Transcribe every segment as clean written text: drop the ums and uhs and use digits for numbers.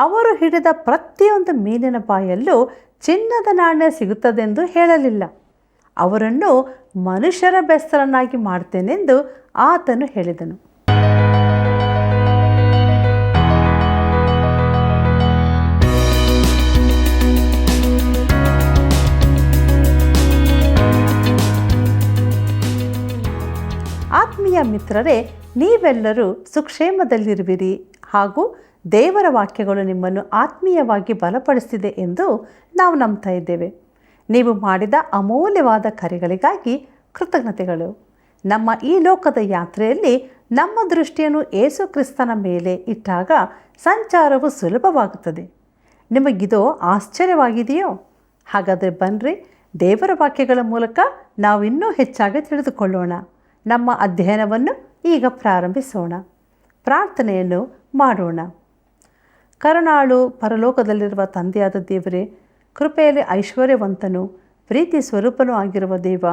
ಅವರು ಹಿಡಿದ ಪ್ರತಿಯೊಂದು ಮೀನಿನ ಬಾಯಲ್ಲೂ ಚಿನ್ನದ ನಾಣ್ಯ ಸಿಗುತ್ತದೆಂದು ಹೇಳಲಿಲ್ಲ. ಅವರನ್ನು ಮನುಷ್ಯರ ಬೆಸ್ತರನ್ನಾಗಿ ಮಾಡ್ತೇನೆಂದು ಆತನು ಹೇಳಿದನು. ಆತ್ಮೀಯ ಮಿತ್ರರೇ, ನೀವೆಲ್ಲರೂ ಸುಕ್ಷೇಮದಲ್ಲಿರುವಿರಿ ಹಾಗೂ ದೇವರ ವಾಕ್ಯಗಳು ನಿಮ್ಮನ್ನು ಆತ್ಮೀಯವಾಗಿ ಬಲಪಡಿಸಿದೆ ಎಂದು ನಾವು ನಂಬ್ತಾ ಇದ್ದೇವೆ. ನೀವು ಮಾಡಿದ ಅಮೂಲ್ಯವಾದ ಕಾರ್ಯಗಳಿಗಾಗಿ ಕೃತಜ್ಞತೆಗಳು. ನಮ್ಮ ಈ ಲೋಕದ ಯಾತ್ರೆಯಲ್ಲಿ ನಮ್ಮ ದೃಷ್ಟಿಯನ್ನು ಯೇಸು ಕ್ರಿಸ್ತನ ಮೇಲೆ ಇಟ್ಟಾಗ ಸಂಚಾರವು ಸುಲಭವಾಗುತ್ತದೆ. ನಿಮಗಿದು ಆಶ್ಚರ್ಯವಾಗಿದೆಯೋ? ಹಾಗಾದರೆ ಬನ್ನಿರಿ, ದೇವರ ವಾಕ್ಯಗಳ ಮೂಲಕ ನಾವು ಇನ್ನೂ ಹೆಚ್ಚಾಗಿ ತಿಳಿದುಕೊಳ್ಳೋಣ. ನಮ್ಮ ಅಧ್ಯಯನವನ್ನು ಈಗ ಪ್ರಾರಂಭಿಸೋಣ. ಪ್ರಾರ್ಥನೆಯನ್ನು ಮಾಡೋಣ. ಕರುಣಾಳು ಪರಲೋಕದಲ್ಲಿರುವ ತಂದೆಯಾದ ದೇವರೇ, ಕೃಪೆಯಲ್ಲಿ ಐಶ್ವರ್ಯವಂತನು ಪ್ರೀತಿ ಸ್ವರೂಪನೂ ಆಗಿರುವ ದೇವ,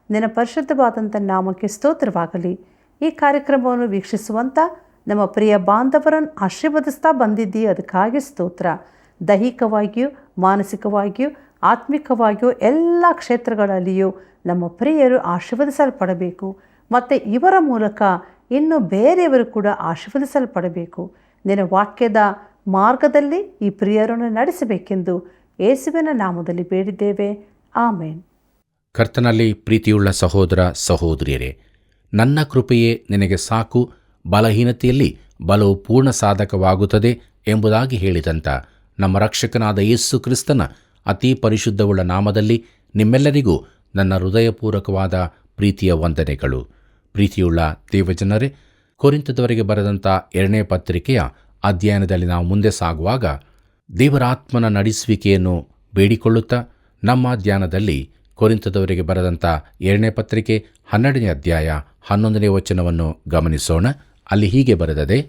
ನಿನ್ನ ಪರಿಶುದ್ಧವಾದಂಥ ನಾಮಕ್ಕೆ ಸ್ತೋತ್ರವಾಗಲಿ. ಈ ಕಾರ್ಯಕ್ರಮವನ್ನು ವೀಕ್ಷಿಸುವಂಥ ನಮ್ಮ ಪ್ರಿಯ ಬಾಂಧವರನ್ನು ಆಶೀರ್ವದಿಸ್ತಾ ಬಂದಿದ್ದೀ, ಅದಕ್ಕಾಗಿ ಸ್ತೋತ್ರ. ದೈಹಿಕವಾಗಿಯೂ ಮಾನಸಿಕವಾಗಿಯೂ ಆತ್ಮಿಕವಾಗಿಯೂ ಎಲ್ಲ ಕ್ಷೇತ್ರಗಳಲ್ಲಿಯೂ ನಮ್ಮ ಪ್ರಿಯರು ಆಶೀರ್ವದಿಸಲ್ಪಡಬೇಕು ಮತ್ತು ಇವರ ಮೂಲಕ ಇನ್ನು ಬೇರೆಯವರು ಕೂಡ ಆಶೀರ್ವದಿಸಲ್ಪಡಬೇಕು. ನಿನ್ನ ವಾಕ್ಯದ ಮಾರ್ಗದಲ್ಲಿ ಈ ಪ್ರಿಯರನ್ನು ನಡೆಸಬೇಕೆಂದು ಯೇಸುವಿನ ನಾಮದಲ್ಲಿ ಬೇಡಿದ್ದೇವೆ, ಆಮೇನ್. ಕರ್ತನಲ್ಲಿ ಪ್ರೀತಿಯುಳ್ಳ ಸಹೋದರ ಸಹೋದರಿಯರೇ, ನನ್ನ ಕೃಪೆಯೇ ನಿನಗೆ ಸಾಕು, ಬಲಹೀನತೆಯಲ್ಲಿ ಬಲವು ಪೂರ್ಣ ಸಾಧಕವಾಗುತ್ತದೆ ಎಂಬುದಾಗಿ ಹೇಳಿದಂಥ ನಮ್ಮ ರಕ್ಷಕನಾದ ಯೇಸು ಕ್ರಿಸ್ತನ ಅತಿ ಪರಿಶುದ್ಧವುಳ್ಳ ನಾಮದಲ್ಲಿ ನಿಮ್ಮೆಲ್ಲರಿಗೂ ನನ್ನ ಹೃದಯಪೂರ್ವಕವಾದ ಪ್ರೀತಿಯ ವಂದನೆಗಳು. ಪ್ರೀತಿಯುಳ್ಳ ದೇವಜನರೇ, ಕೊರಿಂಥದವರಿಗೆ ಬರೆದಂಥ 2ನೇ ಪತ್ರಿಕೆಯ ಅಧ್ಯಯನದಲ್ಲಿ ನಾವು ಮುಂದೆ ಸಾಗುವಾಗ ದೇವರಾತ್ಮನ ನಡೆಸುವಿಕೆಯನ್ನು ಬೇಡಿಕೊಳ್ಳುತ್ತಾ ನಮ್ಮ ಧ್ಯಾನದಲ್ಲಿ ಕೊರಿಂಥದವರಿಗೆ ಬರೆದಂಥ 2ನೇ ಪತ್ರಿಕೆ 12ನೇ ಅಧ್ಯಾಯ 11ನೇ ವಚನವನ್ನು ಗಮನಿಸೋಣ. ಅಲ್ಲಿ ಹೀಗೆ ಬರೆದದೆ: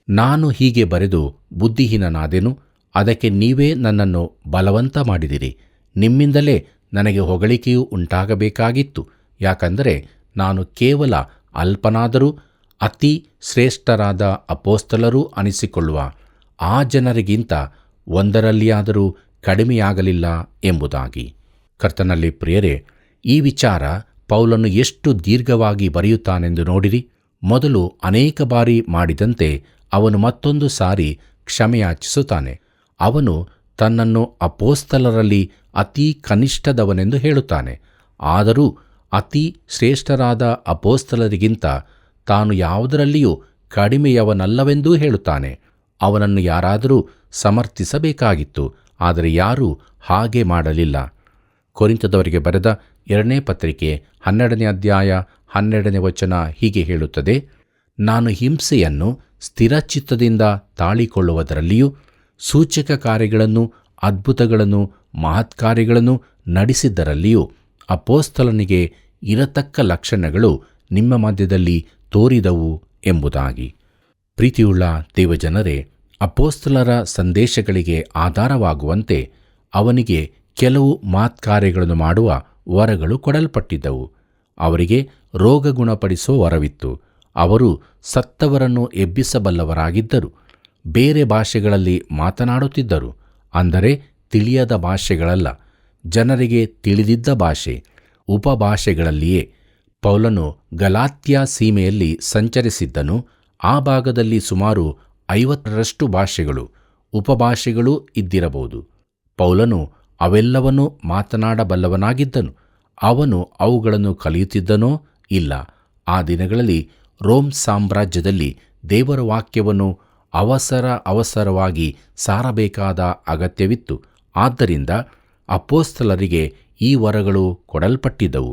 ನಾನು ಹೀಗೆ ಬರೆದು ಬುದ್ಧಿಹೀನನಾದೆನು, ಅದಕ್ಕೆ ನೀವೇ ನನ್ನನ್ನು ಬಲವಂತ ಮಾಡಿದಿರಿ. ನಿಮ್ಮಿಂದಲೇ ನನಗೆ ಹೊಗಳಿಕೆಯೂ ಉಂಟಾಗಬೇಕಾಗಿತ್ತು. ಯಾಕಂದರೆ ನಾನು ಕೇವಲ ಅಲ್ಪನಾದರೂ ಅತಿ ಶ್ರೇಷ್ಠರಾದ ಅಪೋಸ್ತಲರೂ ಅನಿಸಿಕೊಳ್ಳುವ ಆ ಜನರಿಗಿಂತ ಒಂದರಲ್ಲಿಯಾದರೂ ಕಡಿಮೆಯಾಗಲಿಲ್ಲ ಎಂಬುದಾಗಿ. ಕರ್ತನಲ್ಲಿ ಪ್ರಿಯರೇ, ಈ ವಿಚಾರ ಪೌಲನು ಎಷ್ಟು ದೀರ್ಘವಾಗಿ ಬರೆಯುತ್ತಾನೆಂದು ನೋಡಿರಿ. ಮೊದಲು ಅನೇಕ ಬಾರಿ ಮಾಡಿದಂತೆ ಅವನು ಮತ್ತೊಂದು ಸಾರಿ ಕ್ಷಮೆಯಾಚಿಸುತ್ತಾನೆ. ಅವನು ತನ್ನನ್ನು ಅಪೋಸ್ತಲರಲ್ಲಿ ಅತಿ ಕನಿಷ್ಠದವನೆಂದು ಹೇಳುತ್ತಾನೆ. ಆದರೂ ಅತಿ ಶ್ರೇಷ್ಠರಾದ ಅಪೋಸ್ತಲರಿಗಿಂತ ತಾನು ಯಾವುದರಲ್ಲಿಯೂ ಕಡಿಮೆಯವನಲ್ಲವೆಂದೂ ಹೇಳುತ್ತಾನೆ. ಅವನನ್ನು ಯಾರಾದರೂ ಸಮರ್ಥಿಸಬೇಕಾಗಿತ್ತು, ಆದರೆ ಯಾರೂ ಹಾಗೆ ಮಾಡಲಿಲ್ಲ. ಕೊರಿಂಥದವರಿಗೆ ಬರೆದ 2ನೇ ಪತ್ರಿಕೆ 12ನೇ ಅಧ್ಯಾಯ 12ನೇ ವಚನ ಹೀಗೆ ಹೇಳುತ್ತದೆ: ನಾನು ಹಿಂಸೆಯನ್ನು ಸ್ಥಿರಚಿತ್ತದಿಂದ ತಾಳಿಕೊಳ್ಳುವುದರಲ್ಲಿಯೂ ಸೂಚಕ ಕಾರ್ಯಗಳನ್ನು ಅದ್ಭುತಗಳನ್ನು ಮಹತ್ಕಾರ್ಯಗಳನ್ನು ನಡೆಸಿದ್ದರಲ್ಲಿಯೂ ಅಪೋಸ್ತಲನಿಗೆ ಇರತಕ್ಕ ಲಕ್ಷಣಗಳು ನಿಮ್ಮ ಮಧ್ಯದಲ್ಲಿ ತೋರಿದವು ಎಂಬುದಾಗಿ. ಪ್ರೀತಿಯುಳ್ಳ ದೇವಜನರೇ, ಅಪೋಸ್ತಲರ ಸಂದೇಶಗಳಿಗೆ ಆಧಾರವಾಗುವಂತೆ ಅವನಿಗೆ ಕೆಲವು ಮಹತ್ಕಾರ್ಯಗಳನ್ನು ಮಾಡುವ ವರಗಳು ಕೊಡಲ್ಪಟ್ಟಿದ್ದವು. ಅವರಿಗೆ ರೋಗ ಗುಣಪಡಿಸುವ ವರವಿತ್ತು. ಅವರು ಸತ್ತವರನ್ನು ಎಬ್ಬಿಸಬಲ್ಲವರಾಗಿದ್ದರು. ಬೇರೆ ಭಾಷೆಗಳಲ್ಲಿ ಮಾತನಾಡುತ್ತಿದ್ದರು, ಅಂದರೆ ತಿಳಿಯದ ಭಾಷೆಗಳಲ್ಲ, ಜನರಿಗೆ ತಿಳಿದಿದ್ದ ಭಾಷೆ, ಉಪಭಾಷೆಗಳಲ್ಲಿಯೇ. ಪೌಲನು ಗಲಾತ್ಯ ಸೀಮೆಯಲ್ಲಿ ಸಂಚರಿಸಿದ್ದನು. ಆ ಭಾಗದಲ್ಲಿ ಸುಮಾರು 50ರಷ್ಟು ಭಾಷೆಗಳು, ಉಪಭಾಷೆಗಳೂ ಇದ್ದಿರಬಹುದು. ಪೌಲನು ಅವೆಲ್ಲವನ್ನೂ ಮಾತನಾಡಬಲ್ಲವನಾಗಿದ್ದನು. ಅವನು ಅವುಗಳನ್ನು ಕಲಿಯುತ್ತಿದ್ದನೋ ಇಲ್ಲ. ಆ ದಿನಗಳಲ್ಲಿ ರೋಮ್ ಸಾಮ್ರಾಜ್ಯದಲ್ಲಿ ದೇವರ ವಾಕ್ಯವನ್ನು ಅವಸರವಾಗಿ ಸಾರಬೇಕಾದ ಅಗತ್ಯವಿತ್ತು. ಆದ್ದರಿಂದ ಅಪೋಸ್ತಲರಿಗೆ ಈ ವರಗಳು ಕೊಡಲ್ಪಟ್ಟಿದ್ದವು.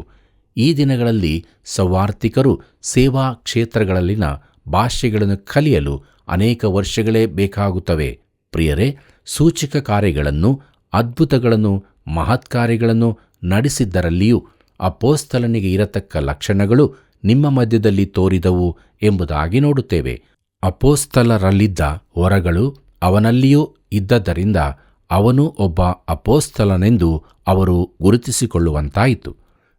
ಈ ದಿನಗಳಲ್ಲಿ ಸೌವಾರ್ತಿಕರು ಸೇವಾ ಕ್ಷೇತ್ರಗಳಲ್ಲಿನ ಭಾಷೆಗಳನ್ನು ಕಲಿಯಲು ಅನೇಕ ವರ್ಷಗಳೇ ಬೇಕಾಗುತ್ತವೆ. ಪ್ರಿಯರೇ, ಸೂಚಕ ಕಾರ್ಯಗಳನ್ನು ಅದ್ಭುತಗಳನ್ನು ಮಹತ್ಕಾರ್ಯಗಳನ್ನು ನಡೆಸಿದ್ದರಲ್ಲಿಯೂ ಅಪೋಸ್ತಲನಿಗೆ ಇರತಕ್ಕ ಲಕ್ಷಣಗಳು ನಿಮ್ಮ ಮಧ್ಯದಲ್ಲಿ ತೋರಿದವು ಎಂಬುದಾಗಿ ನೋಡುತ್ತೇವೆ. ಅಪೋಸ್ತಲರಲ್ಲಿದ್ದ ವರಗಳು ಅವನಲ್ಲಿಯೂ ಇದ್ದದ್ದರಿಂದ ಅವನು ಒಬ್ಬ ಅಪೋಸ್ತಲನೆಂದು ಅವರು ಗುರುತಿಸಿಕೊಳ್ಳುವಂತಾಯಿತು.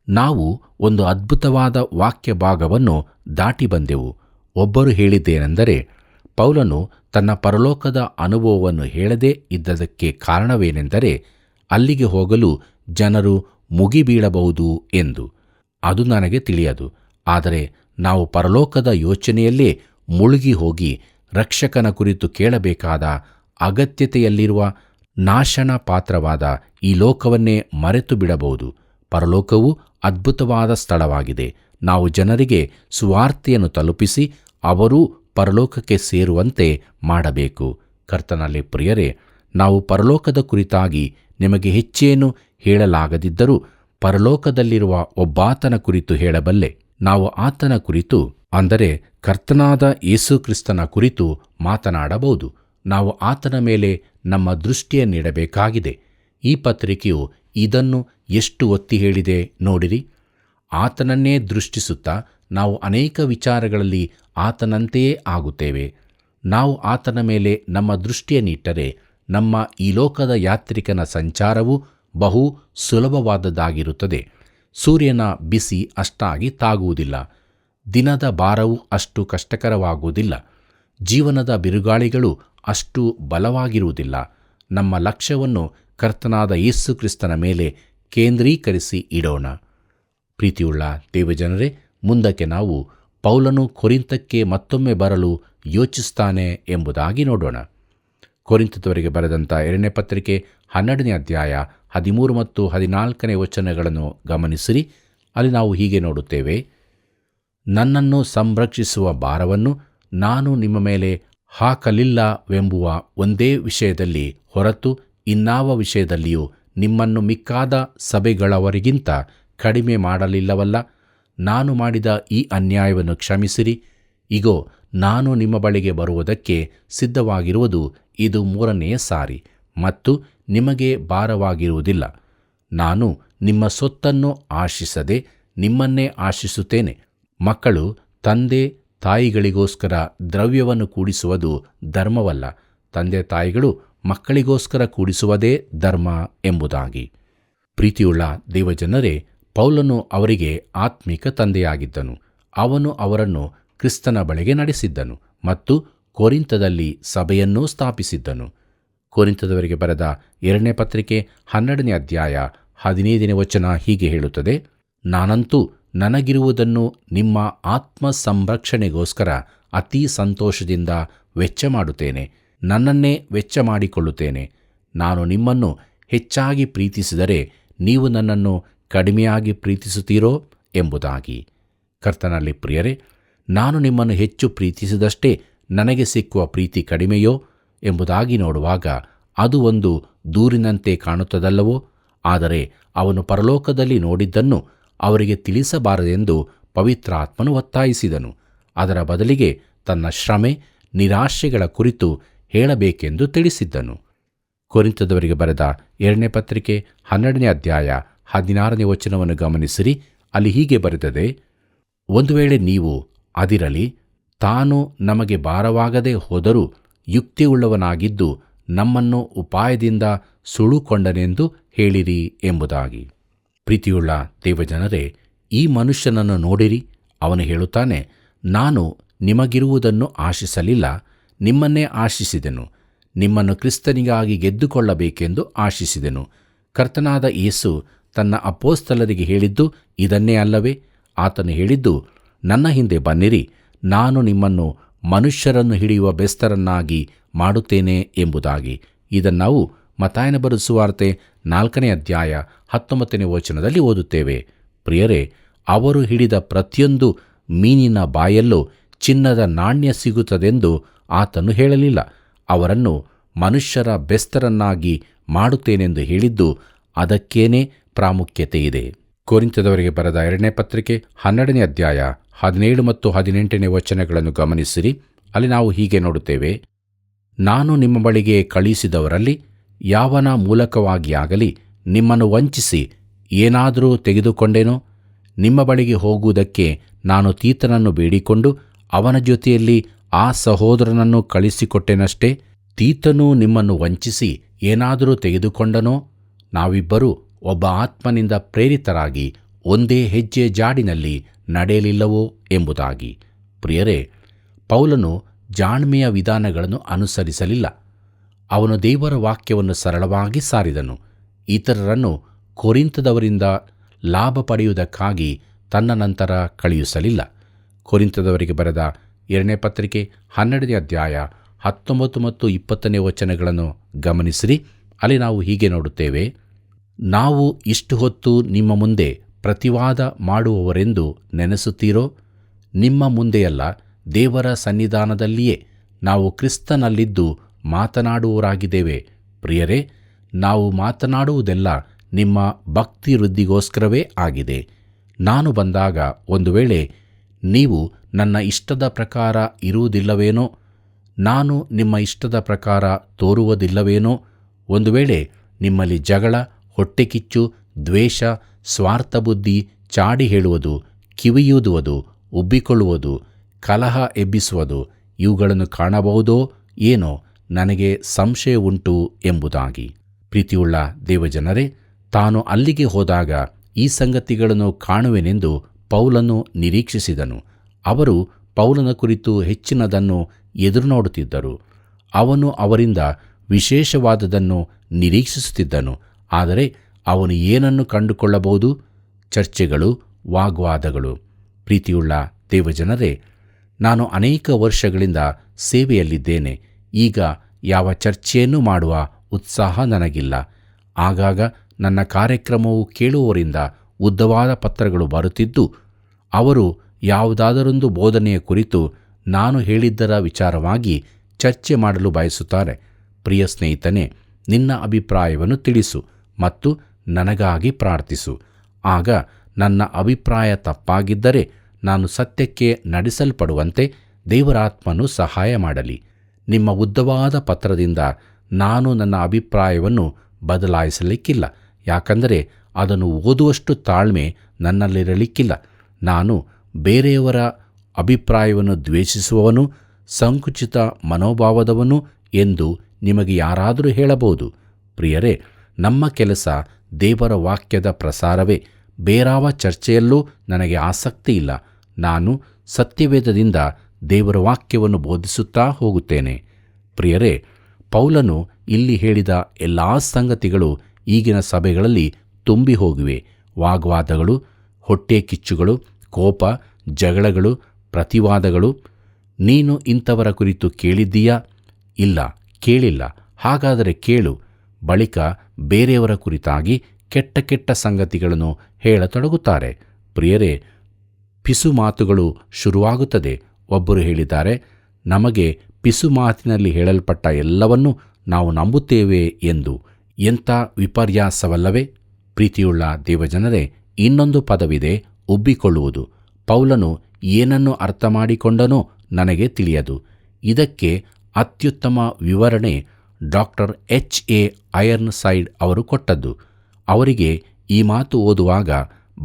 ನಾವು ಒಂದು ಅದ್ಭುತವಾದ ವಾಕ್ಯ ಭಾಗವನ್ನು ದಾಟಿ ಬಂದೆವು. ಒಬ್ಬರು ಹೇಳಿದ್ದೇನೆಂದರೆ, ಪೌಲನು ತನ್ನ ಪರಲೋಕದ ಅನುಭವವನ್ನು ಹೇಳದೇ ಇದ್ದದಕ್ಕೆ ಕಾರಣವೇನೆಂದರೆ ಅಲ್ಲಿಗೆ ಹೋಗಲು ಜನರು ಮುಗಿಬೀಳಬಹುದು ಎಂದು. ಅದು ನನಗೆ ತಿಳಿಯದು. ಆದರೆ ನಾವು ಪರಲೋಕದ ಯೋಚನೆಯಲ್ಲೇ ಮುಳುಗಿ ಹೋಗಿ ರಕ್ಷಕನ ಕುರಿತು ಕೇಳಬೇಕಾದ ಅಗತ್ಯತೆಯಲ್ಲಿರುವ ನಾಶನ ಪಾತ್ರವಾದ ಈ ಲೋಕವನ್ನೇ ಮರೆತು ಬಿಡಬಹುದು. ಪರಲೋಕವು ಅದ್ಭುತವಾದ ಸ್ಥಳವಾಗಿದೆ. ನಾವು ಜನರಿಗೆ ಸುವಾರ್ತೆಯನ್ನು ತಲುಪಿಸಿ ಅವರೂ ಪರಲೋಕಕ್ಕೆ ಸೇರುವಂತೆ ಮಾಡಬೇಕು. ಕರ್ತನಲ್ಲಿ ಪ್ರಿಯರೇ, ನಾವು ಪರಲೋಕದ ಕುರಿತಾಗಿ ನಿಮಗೆ ಹೆಚ್ಚೇನು ಹೇಳಲಾಗದಿದ್ದರೂ ಪರಲೋಕದಲ್ಲಿರುವ ಒಬ್ಬಾತನ ಕುರಿತು ಹೇಳಬಲ್ಲೆ. ನಾವು ಆತನ ಕುರಿತು, ಅಂದರೆ ಕರ್ತನಾದ ಯೇಸು ಕ್ರಿಸ್ತನ ಕುರಿತು ಮಾತನಾಡಬಹುದು. ನಾವು ಆತನ ಮೇಲೆ ನಮ್ಮ ದೃಷ್ಟಿಯನ್ನಿಡಬೇಕಾಗಿದೆ. ಈ ಪತ್ರಿಕೆಯು ಇದನ್ನು ಎಷ್ಟು ಒತ್ತಿ ಹೇಳಿದೆ ನೋಡಿರಿ. ಆತನನ್ನೇ ದೃಷ್ಟಿಸುತ್ತಾ ನಾವು ಅನೇಕ ವಿಚಾರಗಳಲ್ಲಿ ಆತನಂತೆಯೇ ಆಗುತ್ತೇವೆ. ನಾವು ಆತನ ಮೇಲೆ ನಮ್ಮ ದೃಷ್ಟಿಯನ್ನಿಟ್ಟರೆ ನಮ್ಮ ಈ ಲೋಕದ ಯಾತ್ರಿಕನ ಸಂಚಾರವು ಬಹು ಸುಲಭವಾದದ್ದಾಗಿರುತ್ತದೆ. ಸೂರ್ಯನ ಬಿಸಿ ಅಷ್ಟಾಗಿ ತಾಗುವುದಿಲ್ಲ. ದಿನದ ಭಾರವು ಅಷ್ಟು ಕಷ್ಟಕರವಾಗುವುದಿಲ್ಲ. ಜೀವನದ ಬಿರುಗಾಳಿಗಳು ಅಷ್ಟು ಬಲವಾಗಿರುವುದಿಲ್ಲ. ನಮ್ಮ ಲಕ್ಷ್ಯವನ್ನು ಕರ್ತನಾದ ಯೇಸು ಕ್ರಿಸ್ತನ ಮೇಲೆ ಕೇಂದ್ರೀಕರಿಸಿ ಇಡೋಣ. ಪ್ರೀತಿಯುಳ್ಳ ದೇವಜನರೇ, ಮುಂದಕ್ಕೆ ನಾವು ಪೌಲನು ಕೊರಿಂಥಕ್ಕೆ ಮತ್ತೊಮ್ಮೆ ಬರಲು ಯೋಚಿಸ್ತಾನೆ ಎಂಬುದಾಗಿ ನೋಡೋಣ. ಕೊರಿಂಥದವರಿಗೆ ಬರೆದಂಥ 2ನೇ ಪತ್ರಿಕೆ 12ನೇ ಅಧ್ಯಾಯ 13 ಮತ್ತು 14ನೇ ವಚನಗಳನ್ನು ಗಮನಿಸಿರಿ. ಅಲ್ಲಿ ನಾವು ಹೀಗೆ ನೋಡುತ್ತೇವೆ: ನನ್ನನ್ನು ಸಂರಕ್ಷಿಸುವ ಭಾರವನ್ನು ನಾನು ನಿಮ್ಮ ಮೇಲೆ ಹಾಕಲಿಲ್ಲವೆಂಬುವ ಒಂದೇ ವಿಷಯದಲ್ಲಿ ಹೊರತು ಇನ್ನಾವ ವಿಷಯದಲ್ಲಿಯೂ ನಿಮ್ಮನ್ನು ಮಿಕ್ಕಾದ ಸಭೆಗಳವರಿಗಿಂತ ಕಡಿಮೆ ಮಾಡಲಿಲ್ಲವಲ್ಲ. ನಾನು ಮಾಡಿದ ಈ ಅನ್ಯಾಯವನ್ನು ಕ್ಷಮಿಸಿರಿ. ಇಗೋ, ನಾನು ನಿಮ್ಮ ಬಳಿಗೆ ಬರುವುದಕ್ಕೆ ಸಿದ್ಧವಾಗಿರುವುದು ಇದು 3ನೇ ಸಾರಿ, ಮತ್ತು ನಿಮಗೆ ಭಾರವಾಗಿರುವುದಿಲ್ಲ. ನಾನು ನಿಮ್ಮ ಸೊತ್ತನ್ನು ಆಶಿಸದೆ ನಿಮ್ಮನ್ನೇ ಆಶಿಸುತ್ತೇನೆ. ಮಕ್ಕಳು ತಂದೆ ತಾಯಿಗಳಿಗೋಸ್ಕರ ದ್ರವ್ಯವನ್ನು ಕೂಡಿಸುವುದು ಧರ್ಮವಲ್ಲ, ತಂದೆ ತಾಯಿಗಳು ಮಕ್ಕಳಿಗೋಸ್ಕರ ಕೂಡಿಸುವುದೇ ಧರ್ಮ ಎಂಬುದಾಗಿ. ಪ್ರೀತಿಯುಳ್ಳ ದೇವಜನರೇ, ಪೌಲನು ಅವರಿಗೆ ಆತ್ಮಿಕ ತಂದೆಯಾಗಿದ್ದನು. ಅವನು ಅವರನ್ನು ಕ್ರಿಸ್ತನ ಬಳಿಗೆ ನಡೆಸಿದ್ದನು ಮತ್ತು ಕೊರಿಂಥದಲ್ಲಿ ಸಭೆಯನ್ನೂ ಸ್ಥಾಪಿಸಿದ್ದನು. ಕೊರಿಂಥದವರಿಗೆ ಬರೆದ 2ನೇ ಪತ್ರಿಕೆ 12ನೇ ಅಧ್ಯಾಯ 15ನೇ ವಚನ ಹೀಗೆ ಹೇಳುತ್ತದೆ: ನಾನಂತೂ ನನಗಿರುವುದನ್ನು ನಿಮ್ಮ ಆತ್ಮ ಸಂರಕ್ಷಣೆಗೋಸ್ಕರ ಅತೀ ಸಂತೋಷದಿಂದ ವೆಚ್ಚ ಮಾಡುತ್ತೇನೆ, ನನ್ನನ್ನೇ ವೆಚ್ಚ ಮಾಡಿಕೊಳ್ಳುತ್ತೇನೆ. ನಾನು ನಿಮ್ಮನ್ನು ಹೆಚ್ಚಾಗಿ ಪ್ರೀತಿಸಿದರೆ ನೀವು ನನ್ನನ್ನು ಕಡಿಮೆಯಾಗಿ ಪ್ರೀತಿಸುತ್ತೀರೋ ಎಂಬುದಾಗಿ. ಕರ್ತನಲ್ಲಿ ಪ್ರಿಯರೇ, ನಾನು ನಿಮ್ಮನ್ನು ಹೆಚ್ಚು ಪ್ರೀತಿಸಿದಷ್ಟೇ ನನಗೆ ಸಿಕ್ಕುವ ಪ್ರೀತಿ ಕಡಿಮೆಯೋ ಎಂಬುದಾಗಿ ನೋಡುವಾಗ ಅದು ಒಂದು ದೂರಿನಂತೆ ಕಾಣುತ್ತದಲ್ಲವೋ? ಆದರೆ ಅವನು ಪರಲೋಕದಲ್ಲಿ ನೋಡಿದ್ದನ್ನು ಅವರಿಗೆ ತಿಳಿಸಬಾರದೆಂದು ಪವಿತ್ರಾತ್ಮನು ಒತ್ತಾಯಿಸಿದನು. ಅದರ ಬದಲಿಗೆ ತನ್ನ ಶ್ರಮೆ ನಿರಾಶೆಗಳ ಕುರಿತು ಹೇಳಬೇಕೆಂದು ತಿಳಿಸಿದ್ದನು. ಕೊರಿಂಥದವರಿಗೆ ಬರೆದ 2ನೇ ಪತ್ರಿಕೆ 12ನೇ ಅಧ್ಯಾಯ 16ನೇ ವಚನವನ್ನು ಗಮನಿಸಿರಿ. ಅಲ್ಲಿ ಹೀಗೆ ಬರೆದದೆ: ಒಂದು ವೇಳೆ ನೀವು ಅದಿರಲಿ, ತಾನು ನಮಗೆ ಭಾರವಾಗದೆ ಹೋದರೂ ಯುಕ್ತಿಯುಳ್ಳವನಾಗಿದ್ದು ನಮ್ಮನ್ನು ಉಪಾಯದಿಂದ ಸುಳುಕೊಂಡನೆಂದು ಹೇಳಿರಿ ಎಂಬುದಾಗಿ. ಪ್ರೀತಿಯುಳ್ಳ ದೇವಜನರೇ, ಈ ಮನುಷ್ಯನನ್ನು ನೋಡಿರಿ. ಅವನು ಹೇಳುತ್ತಾನೆ, ನಾನು ನಿಮಗಿರುವುದನ್ನು ಆಶಿಸಲಿಲ್ಲ, ನಿಮ್ಮನ್ನೇ ಆಶಿಸಿದೆನು. ನಿಮ್ಮನ್ನು ಕ್ರಿಸ್ತನಿಗಾಗಿ ಗೆದ್ದುಕೊಳ್ಳಬೇಕೆಂದು ಆಶಿಸಿದೆನು. ಕರ್ತನಾದ ಯೇಸು ತನ್ನ ಅಪೊಸ್ತಲರಿಗೆ ಹೇಳಿದ್ದು ಇದನ್ನೇ ಅಲ್ಲವೇ? ಆತನು ಹೇಳಿದ್ದು, ನನ್ನ ಹಿಂದೆ ಬನ್ನಿರಿ, ನಾನು ನಿಮ್ಮನ್ನು ಮನುಷ್ಯರನ್ನು ಹಿಡಿಯುವ ಬೆಸ್ತರನ್ನಾಗಿ ಮಾಡುತ್ತೇನೆ ಎಂಬುದಾಗಿ. ಇದನ್ನು ನಾವು ಮತ್ತಾಯನ ಬರೆದ ಸುವಾರ್ತೆ 4ನೇ ಅಧ್ಯಾಯ 19ನೇ ವಚನದಲ್ಲಿ ಓದುತ್ತೇವೆ. ಪ್ರಿಯರೇ, ಅವರು ಹಿಡಿದ ಪ್ರತಿಯೊಂದು ಮೀನಿನ ಬಾಯಲ್ಲೂ ಚಿನ್ನದ ನಾಣ್ಯ ಸಿಗುತ್ತದೆಂದು ಆತನು ಹೇಳಲಿಲ್ಲ. ಅವರನ್ನು ಮನುಷ್ಯರ ಬೆಸ್ತರನ್ನಾಗಿ ಮಾಡುತ್ತೇನೆಂದು ಹೇಳಿದ್ದು ಅದಕ್ಕೇನೇ ಪ್ರಾಮುಖ್ಯತೆ ಇದೆ. ಕೊರಿಂಥದವರಿಗೆ ಬರೆದ 2ನೇ ಪತ್ರಿಕೆ 12ನೇ ಅಧ್ಯಾಯ 17 ಮತ್ತು 18ನೇ ವಚನಗಳನ್ನು ಗಮನಿಸಿರಿ. ಅಲ್ಲಿ ನಾವು ಹೀಗೆ ನೋಡುತ್ತೇವೆ: ನಾನು ನಿಮ್ಮ ಬಳಿಗೆ ಕಳುಹಿಸಿದವರಲ್ಲಿ ಯಾವನ ಮೂಲಕವಾಗಿಯಾಗಲಿ ನಿಮ್ಮನ್ನು ವಂಚಿಸಿ ಏನಾದರೂ ತೆಗೆದುಕೊಂಡೇನೋ? ನಿಮ್ಮ ಬಳಿಗೆ ಹೋಗುವುದಕ್ಕೆ ನಾನು ತೀತನನ್ನು ಬೇಡಿಕೊಂಡು ಅವನ ಜೊತೆಯಲ್ಲಿ ಆ ಸಹೋದರನನ್ನು ಕಳಿಸಿಕೊಟ್ಟೆನಷ್ಟೇ. ತೀತನು ನಿಮ್ಮನ್ನು ವಂಚಿಸಿ ಏನಾದರೂ ತೆಗೆದುಕೊಂಡನೋ? ನಾವಿಬ್ಬರೂ ಒಬ್ಬ ಆತ್ಮನಿಂದ ಪ್ರೇರಿತರಾಗಿ ಒಂದೇ ಹೆಜ್ಜೆ ಜಾಡಿನಲ್ಲಿ ನಡೆಯಲಿಲ್ಲವೋ ಎಂಬುದಾಗಿ. ಪ್ರಿಯರೇ, ಪೌಲನು ಜಾಣ್ಮೆಯ ವಿಧಾನಗಳನ್ನು ಅನುಸರಿಸಲಿಲ್ಲ. ಅವನು ದೇವರ ವಾಕ್ಯವನ್ನು ಸರಳವಾಗಿ ಸಾರಿದನು. ಇತರರನ್ನು ಕೊರಿಂಥದವರಿಂದ ಲಾಭ ಪಡೆಯುವುದಕ್ಕಾಗಿ ತನ್ನ ನಂತರ ಕಳುಹಿಸಲಿಲ್ಲ. ಕೊರಿಂಥದವರಿಗೆ ಬರೆದ 2ನೇ ಪತ್ರಿಕೆ 12ನೇ ಅಧ್ಯಾಯ 19 ಮತ್ತು 20ನೇ ವಚನಗಳನ್ನು ಗಮನಿಸಿರಿ. ಅಲ್ಲಿ ನಾವು ಹೀಗೆ ನೋಡುತ್ತೇವೆ: ನಾವು ಇಷ್ಟು ಹೊತ್ತು ನಿಮ್ಮ ಮುಂದೆ ಪ್ರತಿವಾದ ಮಾಡುವವರೆಂದು ನೆನೆಸುತ್ತೀರೋ? ನಿಮ್ಮ ಮುಂದೆಯಲ್ಲ, ದೇವರ ಸನ್ನಿಧಾನದಲ್ಲಿಯೇ ನಾವು ಕ್ರಿಸ್ತನಲ್ಲಿದ್ದು ಮಾತನಾಡುವವರಾಗಿದ್ದೇವೆ. ಪ್ರಿಯರೇ, ನಾವು ಮಾತನಾಡುವುದೆಲ್ಲ ನಿಮ್ಮ ಭಕ್ತಿ ವೃದ್ಧಿಗೋಸ್ಕರವೇ ಆಗಿದೆ. ನಾನು ಬಂದಾಗ ಒಂದು ವೇಳೆ ನೀವು ನನ್ನ ಇಷ್ಟದ ಪ್ರಕಾರ ಇರುವುದಿಲ್ಲವೇನೋ? ನಾನು ನಿಮ್ಮ ಇಷ್ಟದ ಪ್ರಕಾರ ತೋರುವುದಿಲ್ಲವೇನೋ? ಒಂದು ವೇಳೆ ನಿಮ್ಮಲ್ಲಿ ಜಗಳ, ಹೊಟ್ಟೆಕಿಚ್ಚು, ದ್ವೇಷ, ಸ್ವಾರ್ಥಬುದ್ಧಿ, ಚಾಡಿ ಹೇಳುವುದು, ಕಿವಿಯೂದುವುದು, ಉಬ್ಬಿಕೊಳ್ಳುವುದು, ಕಲಹ ಎಬ್ಬಿಸುವುದು ಇವುಗಳನ್ನು ಕಾಣಬಹುದೋ ಏನೋ? ನನಗೆ ಸಂಶಯವುಂಟು ಎಂಬುದಾಗಿ. ಪ್ರೀತಿಯುಳ್ಳ ದೇವಜನರೇ, ತಾನು ಅಲ್ಲಿಗೆ ಹೋದಾಗ ಈ ಸಂಗತಿಗಳನ್ನು ಕಾಣುವೆನೆಂದು ಪೌಲನು ನಿರೀಕ್ಷಿಸಿದನು. ಅವರು ಪೌಲನ ಕುರಿತು ಹೆಚ್ಚಿನದನ್ನು ಎದುರು ನೋಡುತ್ತಿದ್ದರು. ಅವನು ಅವರಿಂದ ವಿಶೇಷವಾದದನ್ನು ನಿರೀಕ್ಷಿಸುತ್ತಿದ್ದನು. ಆದರೆ ಅವನು ಏನನ್ನು ಕಂಡುಕೊಳ್ಳಬಹುದು? ಚರ್ಚೆಗಳು, ವಾಗ್ವಾದಗಳು. ಪ್ರೀತಿಯುಳ್ಳ ದೇವಜನರೇ, ನಾನು ಅನೇಕ ವರ್ಷಗಳಿಂದ ಸೇವೆಯಲ್ಲಿದ್ದೇನೆ. ಈಗ ಯಾವ ಚರ್ಚೆಯನ್ನು ಮಾಡುವ ಉತ್ಸಾಹ ನನಗಿಲ್ಲ. ಆಗಾಗ ನನ್ನ ಕಾರ್ಯಕ್ರಮವು ಕೇಳುವವರಿಂದ ಉದ್ದವಾದ ಪತ್ರಗಳು ಬರುತ್ತಿದ್ದು, ಅವರು ಯಾವುದಾದರೊಂದು ಬೋಧನೆಯ ಕುರಿತು ನಾನು ಹೇಳಿದ್ದರ ವಿಚಾರವಾಗಿ ಚರ್ಚೆ ಮಾಡಲು ಬಯಸುತ್ತಾರೆ. ಪ್ರಿಯ ಸ್ನೇಹಿತನೇ, ನಿನ್ನ ಅಭಿಪ್ರಾಯವನ್ನು ತಿಳಿಸು ಮತ್ತು ನನಗಾಗಿ ಪ್ರಾರ್ಥಿಸು. ಆಗ ನನ್ನ ಅಭಿಪ್ರಾಯ ತಪ್ಪಾಗಿದ್ದರೆ ನಾನು ಸತ್ಯಕ್ಕೆ ನಡೆಸಲ್ಪಡುವಂತೆ ದೇವರಾತ್ಮನು ಸಹಾಯ ಮಾಡಲಿ. ನಿಮ್ಮ ಉದ್ದವಾದ ಪತ್ರದಿಂದ ನಾನು ನನ್ನ ಅಭಿಪ್ರಾಯವನ್ನು ಬದಲಾಯಿಸಲಿಕ್ಕಿಲ್ಲ. ಯಾಕಂದರೆ ಅದನ್ನು ಓದುವಷ್ಟು ತಾಳ್ಮೆ ನನ್ನಲ್ಲಿರಲಿಕ್ಕಿಲ್ಲ. ನಾನು ಬೇರೆಯವರ ಅಭಿಪ್ರಾಯವನ್ನು ದ್ವೇಷಿಸುವವನು, ಸಂಕುಚಿತ ಮನೋಭಾವದವನು ಎಂದು ನಿಮಗೆ ಯಾರಾದರೂ ಹೇಳಬಹುದು. ಪ್ರಿಯರೇ, ನಮ್ಮ ಕೆಲಸ ದೇವರ ವಾಕ್ಯದ ಪ್ರಸಾರವೇ. ಬೇರಾವ ಚರ್ಚೆಯಲ್ಲೂ ನನಗೆ ಆಸಕ್ತಿ ಇಲ್ಲ. ನಾನು ಸತ್ಯವೇದದಿಂದ ದೇವರ ವಾಕ್ಯವನ್ನು ಬೋಧಿಸುತ್ತಾ ಹೋಗುತ್ತೇನೆ. ಪ್ರಿಯರೇ, ಪೌಲನು ಇಲ್ಲಿ ಹೇಳಿದ ಎಲ್ಲ ಸಂಗತಿಗಳು ಈಗಿನ ಸಭೆಗಳಲ್ಲಿ ತುಂಬಿ ಹೋಗಿವೆ. ವಾಗ್ವಾದಗಳು, ಹೊಟ್ಟೆ ಕಿಚ್ಚುಗಳು, ಕೋಪ, ಜಗಳಗಳು, ಪ್ರತಿವಾದಗಳು. ನೀನು ಇಂಥವರ ಕುರಿತು ಕೇಳಿದ್ದೀಯಾ? ಇಲ್ಲ, ಕೇಳಿಲ್ಲ. ಹಾಗಾದರೆ ಕೇಳು. ಬಳಿಕ ಬೇರೆಯವರ ಕುರಿತಾಗಿ ಕೆಟ್ಟ ಕೆಟ್ಟ ಸಂಗತಿಗಳನ್ನು ಹೇಳತೊಡಗುತ್ತಾರೆ. ಪ್ರಿಯರೇ, ಪಿಸು ಮಾತುಗಳು ಶುರುವಾಗುತ್ತದೆ. ಒಬ್ಬರು ಹೇಳಿದ್ದಾರೆ, ನಮಗೆ ಪಿಸು ಮಾತಿನಲ್ಲಿ ಹೇಳಲ್ಪಟ್ಟ ಎಲ್ಲವನ್ನೂ ನಾವು ನಂಬುತ್ತೇವೆ ಎಂದು. ಎಂಥ ವಿಪರ್ಯಾಸವಲ್ಲವೇ? ಪ್ರೀತಿಯುಳ್ಳ ದೇವಜನರೇ, ಇನ್ನೊಂದು ಪದವಿದೆ, ಉಬ್ಬಿಕೊಳ್ಳುವುದು. ಪೌಲನು ಏನನ್ನು ಅರ್ಥ ಮಾಡಿಕೊಂಡನೋ ನನಗೆ ತಿಳಿಯದು. ಇದಕ್ಕೆ ಅತ್ಯುತ್ತಮ ವಿವರಣೆ ಡಾಕ್ಟರ್ H.A. ಐರ್ನ್ಸೈಡ್ ಅವರು ಕೊಟ್ಟದ್ದು. ಅವರಿಗೆ ಈ ಮಾತು ಓದುವಾಗ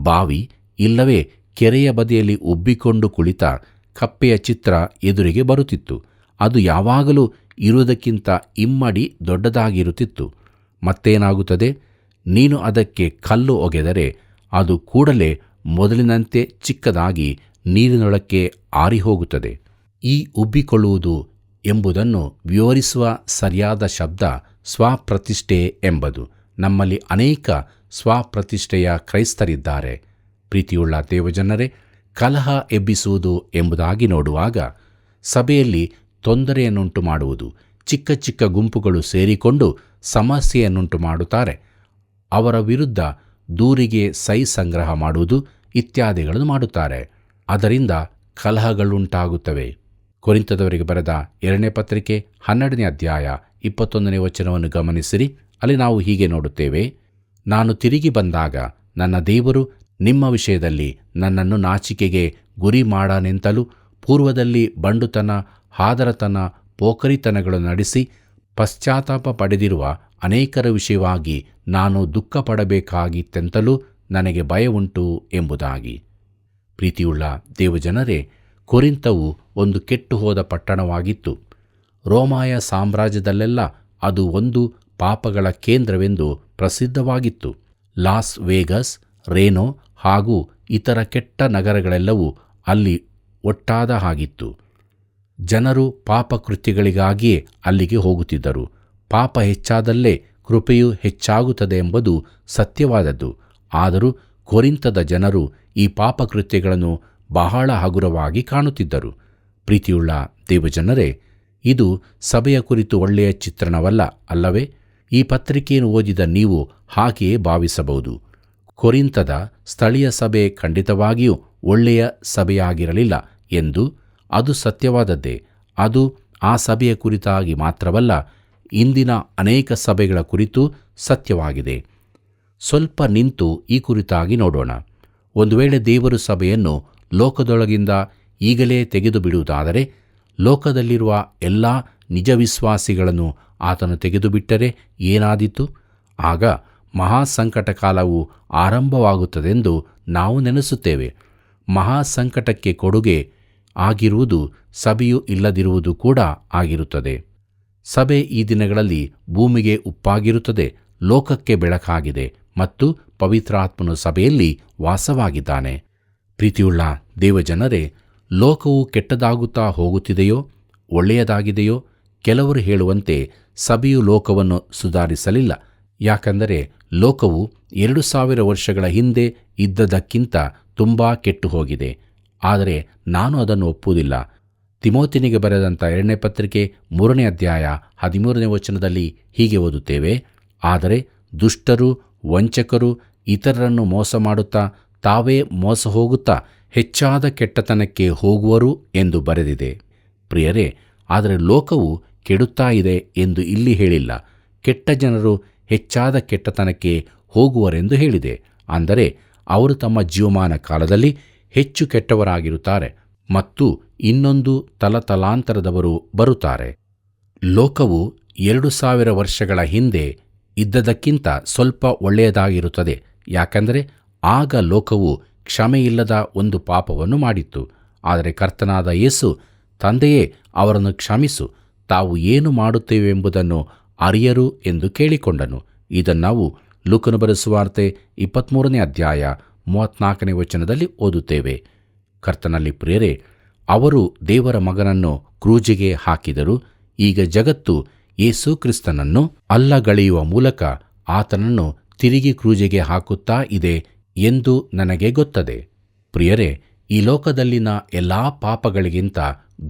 ಬಾವಿ ಇಲ್ಲವೇ ಕೆರೆಯ ಬದಿಯಲ್ಲಿ ಉಬ್ಬಿಕೊಂಡು ಕುಳಿತ ಕಪ್ಪೆಯ ಚಿತ್ರ ಎದುರಿಗೆ ಬರುತ್ತಿತ್ತು. ಅದು ಯಾವಾಗಲೂ ಇರುವುದಕ್ಕಿಂತ ಇಮ್ಮಡಿ ದೊಡ್ಡದಾಗಿರುತ್ತಿತ್ತು. ಮತ್ತೇನಾಗುತ್ತದೆ? ನೀನು ಅದಕ್ಕೆ ಕಲ್ಲು ಒಗೆದರೆ ಅದು ಕೂಡಲೇ ಮೊದಲಿನಂತೆ ಚಿಕ್ಕದಾಗಿ ನೀರಿನೊಳಕ್ಕೆ ಆರಿಹೋಗುತ್ತದೆ. ಈ ಉಬ್ಬಿಕೊಳ್ಳುವುದು ಎಂಬುದನ್ನು ವಿವರಿಸುವ ಸರಿಯಾದ ಶಬ್ದ ಸ್ವಪ್ರತಿಷ್ಠೆ ಎಂಬುದು. ನಮ್ಮಲ್ಲಿ ಅನೇಕ ಸ್ವಪ್ರತಿಷ್ಠೆಯ ಕ್ರೈಸ್ತರಿದ್ದಾರೆ. ಪ್ರೀತಿಯುಳ್ಳ ದೇವಜನರೇ, ಕಲಹ ಎಬ್ಬಿಸುವುದು ಎಂಬುದಾಗಿ ನೋಡುವಾಗ ಸಭೆಯಲ್ಲಿ ತೊಂದರೆಯನ್ನುಂಟು ಮಾಡುವುದು. ಚಿಕ್ಕ ಚಿಕ್ಕ ಗುಂಪುಗಳು ಸೇರಿಕೊಂಡು ಸಮಸ್ಯೆಯನ್ನುಂಟು ಮಾಡುತ್ತಾರೆ. ಅವರ ವಿರುದ್ಧ ದೂರಿಗೆ ಸಹಿ ಸಂಗ್ರಹ ಮಾಡುವುದು ಇತ್ಯಾದಿಗಳನ್ನು ಮಾಡುತ್ತಾರೆ. ಅದರಿಂದ ಕಲಹಗಳುಂಟಾಗುತ್ತವೆ. ಕೊರಿಂಥದವರಿಗೆ ಬರೆದ 2ನೇ ಪತ್ರಿಕೆ 12ನೇ ಅಧ್ಯಾಯ 21ನೇ ವಚನವನ್ನು ಗಮನಿಸಿರಿ. ಅಲ್ಲಿ ನಾವು ಹೀಗೆ ನೋಡುತ್ತೇವೆ: ನಾನು ತಿರುಗಿ ಬಂದಾಗ ನನ್ನ ದೇವರು ನಿಮ್ಮ ವಿಷಯದಲ್ಲಿ ನನ್ನನ್ನು ನಾಚಿಕೆಗೆ ಗುರಿ ಮಾಡನೆಂತಲೂ ಪೂರ್ವದಲ್ಲಿ ಬಂಡುತನ, ಹಾದರತನ, ಪೋಖರಿತನಗಳನ್ನು ನಡೆಸಿ ಪಶ್ಚಾತ್ತಾಪ ಪಡೆದಿರುವ ಅನೇಕರ ವಿಷಯವಾಗಿ ನಾನು ದುಃಖ ಪಡಬೇಕಾಗಿತ್ತೆಂತಲೂ ನನಗೆ ಭಯವುಂಟು ಎಂಬುದಾಗಿ. ಪ್ರೀತಿಯುಳ್ಳ ದೇವಜನರೇ, ಕೊರಿಂಥವು ಒಂದು ಕೆಟ್ಟು ಹೋದ ಪಟ್ಟಣವಾಗಿತ್ತು. ರೋಮಾಯ ಸಾಮ್ರಾಜ್ಯದಲ್ಲೆಲ್ಲ ಅದು ಒಂದು ಪಾಪಗಳ ಕೇಂದ್ರವೆಂದು ಪ್ರಸಿದ್ಧವಾಗಿತ್ತು. ಲಾಸ್ ವೇಗಸ್, ರೇನೋ ಹಾಗೂ ಇತರ ಕೆಟ್ಟ ನಗರಗಳೆಲ್ಲವೂ ಅಲ್ಲಿ ಒಟ್ಟಾದ ಹಾಗಿತ್ತು. ಜನರು ಪಾಪಕೃತ್ಯಗಳಿಗಾಗಿಯೇ ಅಲ್ಲಿಗೆ ಹೋಗುತ್ತಿದ್ದರು. ಪಾಪ ಹೆಚ್ಚಾದಲ್ಲೇ ಕೃಪೆಯು ಹೆಚ್ಚಾಗುತ್ತದೆ ಎಂಬುದು ಸತ್ಯವಾದದ್ದು. ಆದರೂ ಕೊರಿಂಥದ ಜನರು ಈ ಪಾಪಕೃತ್ಯಗಳನ್ನು ಬಹಳ ಹಗುರವಾಗಿ ಕಾಣುತ್ತಿದ್ದರು. ಪ್ರೀತಿಯುಳ್ಳ ದೇವಜನರೇ, ಇದು ಸಭೆಯ ಕುರಿತು ಒಳ್ಳೆಯ ಚಿತ್ರಣವಲ್ಲ, ಅಲ್ಲವೇ? ಈ ಪತ್ರಿಕೆಯನ್ನು ಓದಿದ ನೀವು ಹಾಗೆಯೇ ಭಾವಿಸಬಹುದು. ಕೊರಿಂಥದ ಸ್ಥಳೀಯ ಸಭೆ ಖಂಡಿತವಾಗಿಯೂ ಒಳ್ಳೆಯ ಸಭೆಯಾಗಿರಲಿಲ್ಲ ಎಂದು. ಅದು ಸತ್ಯವಾದದ್ದೇ. ಅದು ಆ ಸಭೆಯ ಕುರಿತಾಗಿ ಮಾತ್ರವಲ್ಲ, ಇಂದಿನ ಅನೇಕ ಸಭೆಗಳ ಕುರಿತು ಸತ್ಯವಾಗಿದೆ. ಸ್ವಲ್ಪ ನಿಂತು ಈ ಕುರಿತಾಗಿ ನೋಡೋಣ. ಒಂದು ವೇಳೆ ದೇವರು ಸಭೆಯನ್ನು ಲೋಕದೊಳಗಿಂದ ಈಗಲೇ ತೆಗೆದು ಬಿಡುವುದಾದರೆ, ಲೋಕದಲ್ಲಿರುವ ಎಲ್ಲ ನಿಜ ವಿಶ್ವಾಸಿಗಳನ್ನು ಆತನು ತೆಗೆದುಬಿಟ್ಟರೆ ಏನಾದೀತು? ಆಗ ಮಹಾಸಂಕಟ ಕಾಲವು ಆರಂಭವಾಗುತ್ತದೆಂದು ನಾವು ನೆನೆಸುತ್ತೇವೆ. ಮಹಾಸಂಕಟಕ್ಕೆ ಕೊಡುಗೆ ಆಗಿರುವುದು ಸಭೆಯು ಇಲ್ಲದಿರುವುದು ಕೂಡ ಆಗಿರುತ್ತದೆ. ಸಭೆ ಈ ದಿನಗಳಲ್ಲಿ ಭೂಮಿಗೆ ಉಪ್ಪಾಗಿರುತ್ತದೆ, ಲೋಕಕ್ಕೆ ಬೆಳಕಾಗಿದೆ ಮತ್ತು ಪವಿತ್ರಾತ್ಮನು ಸಭೆಯಲ್ಲಿ ವಾಸವಾಗಿದ್ದಾನೆ. ಪ್ರೀತಿಯುಳ್ಳ ದೇವಜನರೇ, ಲೋಕವು ಕೆಟ್ಟದಾಗುತ್ತಾ ಹೋಗುತ್ತಿದೆಯೋ ಒಳ್ಳೆಯದಾಗಿದೆಯೋ? ಕೆಲವರು ಹೇಳುವಂತೆ ಸಭೆಯು ಲೋಕವನ್ನು ಸುಧಾರಿಸಲಿಲ್ಲ. ಯಾಕಂದರೆ ಲೋಕವು 2000 ವರ್ಷಗಳ ಹಿಂದೆ ಇದ್ದದಕ್ಕಿಂತ ತುಂಬ ಕೆಟ್ಟು ಹೋಗಿದೆ. ಆದರೆ ನಾನು ಅದನ್ನು ಒಪ್ಪುವುದಿಲ್ಲ. ತಿಮೋತಿನಿಗೆ ಬರೆದಂಥ 2ನೇ ಪತ್ರಿಕೆ 3ನೇ ಅಧ್ಯಾಯ 13ನೇ ವಚನದಲ್ಲಿ ಹೀಗೆ ಓದುತ್ತೇವೆ: ಆದರೆ ದುಷ್ಟರು, ವಂಚಕರು, ಇತರರನ್ನು ಮೋಸ ಮಾಡುತ್ತಾ ತಾವೇ ಮೋಸ ಹೋಗುತ್ತಾ ಹೆಚ್ಚಾದ ಕೆಟ್ಟತನಕ್ಕೆ ಹೋಗುವರು ಎಂದು ಬರೆದಿದೆ. ಪ್ರಿಯರೇ, ಆದರೆ ಲೋಕವು ಕೆಡುತ್ತಾ ಇದೆ ಎಂದು ಇಲ್ಲಿ ಹೇಳಿಲ್ಲ. ಕೆಟ್ಟ ಜನರು ಹೆಚ್ಚಾದ ಕೆಟ್ಟತನಕ್ಕೆ ಹೋಗುವರೆಂದು ಹೇಳಿದೆ. ಅಂದರೆ ಅವರು ತಮ್ಮ ಜೀವಮಾನ ಕಾಲದಲ್ಲಿ ಹೆಚ್ಚು ಕೆಟ್ಟವರಾಗಿರುತ್ತಾರೆ ಮತ್ತು ಇನ್ನೊಂದು ತಲತಲಾಂತರದವರು ಬರುತ್ತಾರೆ. ಲೋಕವು 2000 ವರ್ಷಗಳ ಹಿಂದೆ ಇದ್ದದಕ್ಕಿಂತ ಸ್ವಲ್ಪ ಒಳ್ಳೆಯದಾಗಿರುತ್ತದೆ. ಯಾಕಂದರೆ ಆಗ ಲೋಕವು ಕ್ಷಮೆಯಿಲ್ಲದ ಒಂದು ಪಾಪವನ್ನು ಮಾಡಿತ್ತು. ಆದರೆ ಕರ್ತನಾದ ಯೇಸು, ತಂದೆಯೇ ಅವರನ್ನು ಕ್ಷಮಿಸು, ತಾವು ಏನು ಮಾಡುತ್ತೇವೆಂಬುದನ್ನು ಅರಿಯರು ಎಂದು ಕೇಳಿಕೊಂಡನು. ಇದನ್ನು ನಾವು ಲೂಕನ ಬರೆದ ಸುವಾರ್ತೆ 23ನೇ ಅಧ್ಯಾಯ 34ನೇ ವಚನದಲ್ಲಿ ಓದುತ್ತೇವೆ. ಕರ್ತನಲ್ಲಿ ಪ್ರಿಯರೇ, ಅವರು ದೇವರ ಮಗನನ್ನು ಕ್ರೂಜಿಗೆ ಹಾಕಿದರು. ಈಗ ಜಗತ್ತು ಯೇಸು ಕ್ರಿಸ್ತನನ್ನು ಅಲ್ಲಗಳೆಯುವ ಮೂಲಕ ಆತನನ್ನು ತಿರುಗಿ ಕ್ರೂಜಿಗೆ ಹಾಕುತ್ತಾ ಇದೆ ಎಂದು ನನಗೆ ಗೊತ್ತದೆ. ಪ್ರಿಯರೇ, ಈ ಲೋಕದಲ್ಲಿನ ಎಲ್ಲ ಪಾಪಗಳಿಗಿಂತ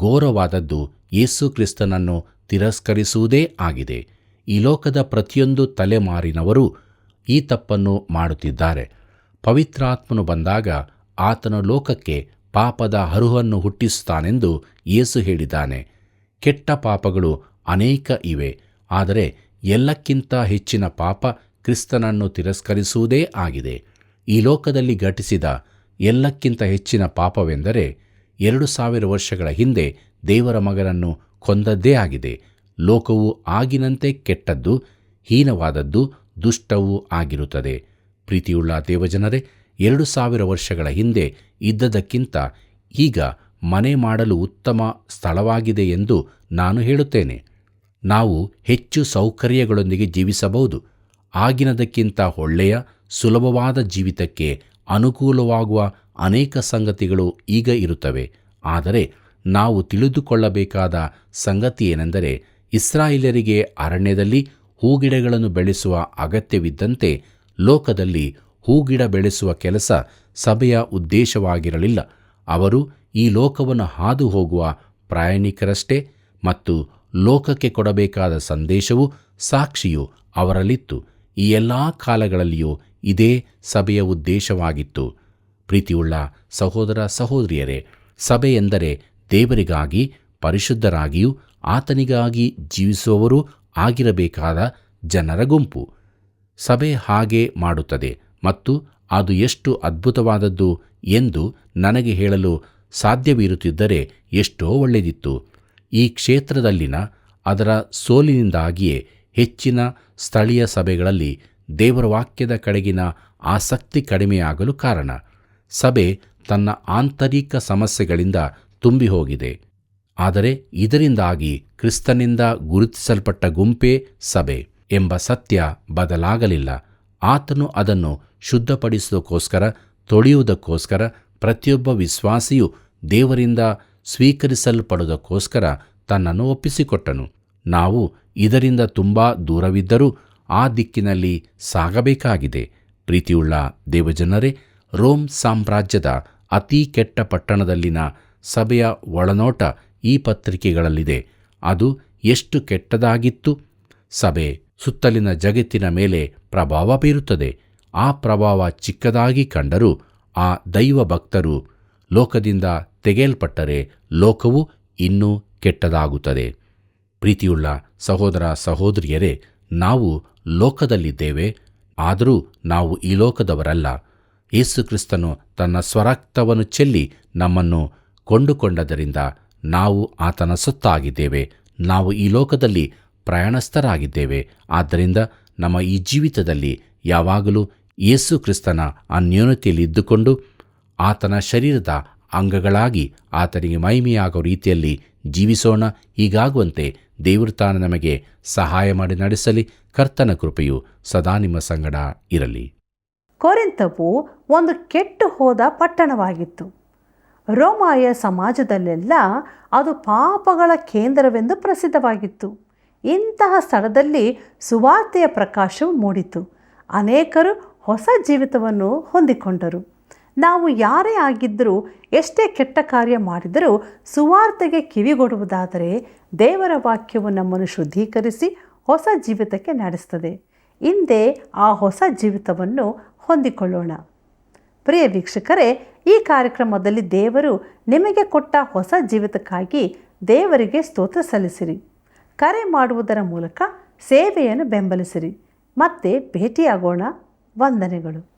ಘೋರವಾದದ್ದು ಯೇಸು ಕ್ರಿಸ್ತನನ್ನು ತಿರಸ್ಕರಿಸುವುದೇ ಆಗಿದೆ. ಈ ಲೋಕದ ಪ್ರತಿಯೊಂದು ತಲೆಮಾರಿನವರು ಈ ತಪ್ಪನ್ನು ಮಾಡುತ್ತಿದ್ದಾರೆ. ಪವಿತ್ರಾತ್ಮನು ಬಂದಾಗ ಆತನು ಲೋಕಕ್ಕೆ ಪಾಪದ ಹರುಹನ್ನು ಹುಟ್ಟಿಸುತ್ತಾನೆಂದು ಯೇಸು ಹೇಳಿದ್ದಾನೆ. ಕೆಟ್ಟ ಪಾಪಗಳು ಅನೇಕ ಇವೆ, ಆದರೆ ಎಲ್ಲಕ್ಕಿಂತ ಹೆಚ್ಚಿನ ಪಾಪ ಕ್ರಿಸ್ತನನ್ನು ತಿರಸ್ಕರಿಸುವುದೇ ಆಗಿದೆ. ಈ ಲೋಕದಲ್ಲಿ ಘಟಿಸಿದ ಎಲ್ಲಕ್ಕಿಂತ ಹೆಚ್ಚಿನ ಪಾಪವೆಂದರೆ 2000 ವರ್ಷಗಳ ಹಿಂದೆ ದೇವರ ಮಗನನ್ನು ಕೊಂದದ್ದೇ ಆಗಿದೆ. ಲೋಕವು ಆಗಿನಂತೆ ಕೆಟ್ಟದ್ದು, ಹೀನವಾದದ್ದು, ದುಷ್ಟವೂ ಆಗಿರುತ್ತದೆ. ಪ್ರೀತಿಯುಳ್ಳ ದೇವಜನರೇ, 2000 ವರ್ಷಗಳ ಹಿಂದೆ ಇದ್ದದಕ್ಕಿಂತ ಈಗ ಮನೆ ಮಾಡಲು ಉತ್ತಮ ಸ್ಥಳವಾಗಿದೆ ಎಂದು ನಾನು ಹೇಳುತ್ತೇನೆ. ನಾವು ಹೆಚ್ಚು ಸೌಕರ್ಯಗಳೊಂದಿಗೆ ಜೀವಿಸಬಹುದು. ಆಗಿನದಕ್ಕಿಂತ ಒಳ್ಳೆಯ ಸುಲಭವಾದ ಜೀವಿತಕ್ಕೆ ಅನುಕೂಲವಾಗುವ ಅನೇಕ ಸಂಗತಿಗಳು ಈಗ ಇರುತ್ತವೆ. ಆದರೆ ನಾವು ತಿಳಿದುಕೊಳ್ಳಬೇಕಾದ ಸಂಗತಿ ಏನೆಂದರೆ, ಇಸ್ರಾಯೇಲರಿಗೆ ಅರಣ್ಯದಲ್ಲಿ ಹೂಗಿಡಗಳನ್ನು ಬೆಳೆಸುವ ಅಗತ್ಯವಿದ್ದಂತೆ ಲೋಕದಲ್ಲಿ ಹೂಗಿಡ ಬೆಳೆಸುವ ಕೆಲಸ ಸಭೆಯ ಉದ್ದೇಶವಾಗಿರಲಿಲ್ಲ. ಅವರು ಈ ಲೋಕವನ್ನು ಹಾದು ಹೋಗುವ ಪ್ರಯಾಣಿಕರಷ್ಟೇ ಮತ್ತು ಲೋಕಕ್ಕೆ ಕೊಡಬೇಕಾದ ಸಂದೇಶವು ಸಾಕ್ಷಿಯು ಅವರಲ್ಲಿತ್ತು. ಈ ಎಲ್ಲ ಕಾಲಗಳಲ್ಲಿಯೂ ಇದೇ ಸಭೆಯ ಉದ್ದೇಶವಾಗಿತ್ತು. ಪ್ರೀತಿಯುಳ್ಳ ಸಹೋದರ ಸಹೋದರಿಯರೇ, ಸಭೆ ಎಂದರೆ ದೇವರಿಗಾಗಿ ಪರಿಶುದ್ಧರಾಗಿಯೂ ಆತನಿಗಾಗಿ ಜೀವಿಸುವವರೂ ಆಗಿರಬೇಕಾದ ಜನರ ಗುಂಪು. ಸಭೆ ಹಾಗೆ ಮಾಡುತ್ತದೆ ಮತ್ತು ಅದು ಎಷ್ಟು ಅದ್ಭುತವಾದದ್ದು ಎಂದು ನನಗೆ ಹೇಳಲು ಸಾಧ್ಯವಿರುತ್ತಿದ್ದರೆ ಎಷ್ಟೋ ಒಳ್ಳೆಯದಿತ್ತು. ಈ ಕ್ಷೇತ್ರದಲ್ಲಿನ ಅದರ ಸೋಲಿನಿಂದಾಗಿಯೇ ಹೆಚ್ಚಿನ ಸ್ಥಳೀಯ ಸಭೆಗಳಲ್ಲಿ ದೇವರ ವಾಕ್ಯದ ಕಡೆಗಿನ ಆಸಕ್ತಿ ಕಡಿಮೆಯಾಗಲು ಕಾರಣ. ಸಭೆ ತನ್ನ ಆಂತರಿಕ ಸಮಸ್ಯೆಗಳಿಂದ ತುಂಬಿ ಹೋಗಿದೆ. ಆದರೆ ಇದರಿಂದಾಗಿ ಕ್ರಿಸ್ತನಿಂದ ಗುರುತಿಸಲ್ಪಟ್ಟ ಗುಂಪೇ ಸಭೆ ಎಂಬ ಸತ್ಯ ಬದಲಾಗಲಿಲ್ಲ. ಆತನು ಅದನ್ನು ಶುದ್ಧಪಡಿಸುವುದಕ್ಕೋಸ್ಕರ, ತೊಳೆಯುವುದಕ್ಕೋಸ್ಕರ ಪ್ರತಿಯೊಬ್ಬ ವಿಶ್ವಾಸಿಯು ದೇವರಿಂದ ಸ್ವೀಕರಿಸಲ್ಪಡುವುದಕ್ಕೋಸ್ಕರ ತನ್ನನ್ನು ಒಪ್ಪಿಸಿಕೊಟ್ಟನು. ನಾವು ಇದರಿಂದ ತುಂಬ ದೂರವಿದ್ದರೂ ಆ ದಿಕ್ಕಿನಲ್ಲಿ ಸಾಗಬೇಕಾಗಿದೆ. ಪ್ರೀತಿಯುಳ್ಳ ದೇವಜನರೇ, ರೋಮ್ ಸಾಮ್ರಾಜ್ಯದ ಅತೀ ಕೆಟ್ಟ ಪಟ್ಟಣದಲ್ಲಿನ ಸಭೆಯ ಒಳನೋಟ ಈ ಪತ್ರಿಕೆಗಳಲ್ಲಿದೆ. ಅದು ಎಷ್ಟು ಕೆಟ್ಟದಾಗಿತ್ತು! ಸಭೆ ಸುತ್ತಲಿನ ಜಗತ್ತಿನ ಮೇಲೆ ಪ್ರಭಾವ ಬೀರುತ್ತದೆ. ಆ ಪ್ರಭಾವ ಚಿಕ್ಕದಾಗಿ ಕಂಡರೂ ಆ ದೈವ ಭಕ್ತರು ಲೋಕದಿಂದ ತೆಗೆಯಲ್ಪಟ್ಟರೆ ಲೋಕವು ಇನ್ನೂ ಕೆಟ್ಟದಾಗುತ್ತದೆ. ಪ್ರೀತಿಯುಳ್ಳ ಸಹೋದರ ಸಹೋದರಿಯರೇ, ನಾವು ಲೋಕದಲ್ಲಿದ್ದೇವೆ, ಆದರೂ ನಾವು ಈ ಲೋಕದವರಲ್ಲ. ಯೇಸುಕ್ರಿಸ್ತನು ತನ್ನ ಸ್ವರಕ್ತವನ್ನು ಚೆಲ್ಲಿ ನಮ್ಮನ್ನು ಕೊಂಡುಕೊಂಡದರಿಂದ ನಾವು ಆತನ ಸೊತ್ತಾಗಿದ್ದೇವೆ. ನಾವು ಈ ಲೋಕದಲ್ಲಿ ಪ್ರಯಾಣಸ್ಥರಾಗಿದ್ದೇವೆ. ಆದ್ದರಿಂದ ನಮ್ಮ ಈ ಜೀವಿತದಲ್ಲಿ ಯಾವಾಗಲೂ ಯೇಸು ಕ್ರಿಸ್ತನ ಅನ್ಯೋನ್ಯತೆಯಲ್ಲಿದ್ದುಕೊಂಡು ಆತನ ಶರೀರದ ಅಂಗಗಳಾಗಿ ಆತನಿಗೆ ಮಹಿಮೆಯಾಗುವ ರೀತಿಯಲ್ಲಿ ಜೀವಿಸೋಣ. ಹೀಗಾಗುವಂತೆ ದೇವರು ತಾನು ನಮಗೆ ಸಹಾಯ ಮಾಡಿ ನಡೆಸಲಿ. ಕರ್ತನ ಕೃಪೆಯು ಸದಾ ನಿಮ್ಮ ಸಂಗಡ ಇರಲಿ. ಕೊರಿಂಥವು ಒಂದು ಕೆಟ್ಟು ಹೋದ ಪಟ್ಟಣವಾಗಿತ್ತು. ರೋಮಾಯ ಸಮಾಜದಲ್ಲೆಲ್ಲ ಅದು ಪಾಪಗಳ ಕೇಂದ್ರವೆಂದು ಪ್ರಸಿದ್ಧವಾಗಿತ್ತು. ಇಂತಹ ಸ್ಥಳದಲ್ಲಿ ಸುವಾರ್ತೆಯ ಪ್ರಕಾಶವು ಮೂಡಿತು. ಅನೇಕರು ಹೊಸ ಜೀವಿತವನ್ನು ಹೊಂದಿಕೊಂಡರು. ನಾವು ಯಾರೇ ಆಗಿದ್ದರೂ, ಎಷ್ಟೇ ಕೆಟ್ಟ ಕಾರ್ಯ ಮಾಡಿದರೂ ಸುವಾರ್ತೆಗೆ ಕಿವಿಗೊಡುವುದಾದರೆ ದೇವರ ವಾಕ್ಯವು ನಮ್ಮನ್ನು ಶುದ್ಧೀಕರಿಸಿ ಹೊಸ ಜೀವಿತಕ್ಕೆ ನಡೆಸ್ತದೆ. ಹಿಂದೆ ಆ ಹೊಸ ಜೀವಿತವನ್ನು ಹೊಂದಿಕೊಳ್ಳೋಣ. ಪ್ರಿಯ ವೀಕ್ಷಕರೇ, ಈ ಕಾರ್ಯಕ್ರಮದಲ್ಲಿ ದೇವರು ನಿಮಗೆ ಕೊಟ್ಟ ಹೊಸ ಜೀವಿತಕ್ಕಾಗಿ ದೇವರಿಗೆ ಸ್ತೋತ್ರ ಸಲ್ಲಿಸಿರಿ. ಕರೆ ಮಾಡುವುದರ ಮೂಲಕ ಸೇವೆಯನ್ನು ಬೆಂಬಲಿಸಿರಿ. ಮತ್ತೆ ಭೇಟಿಯಾಗೋಣ. ವಂದನೆಗಳು.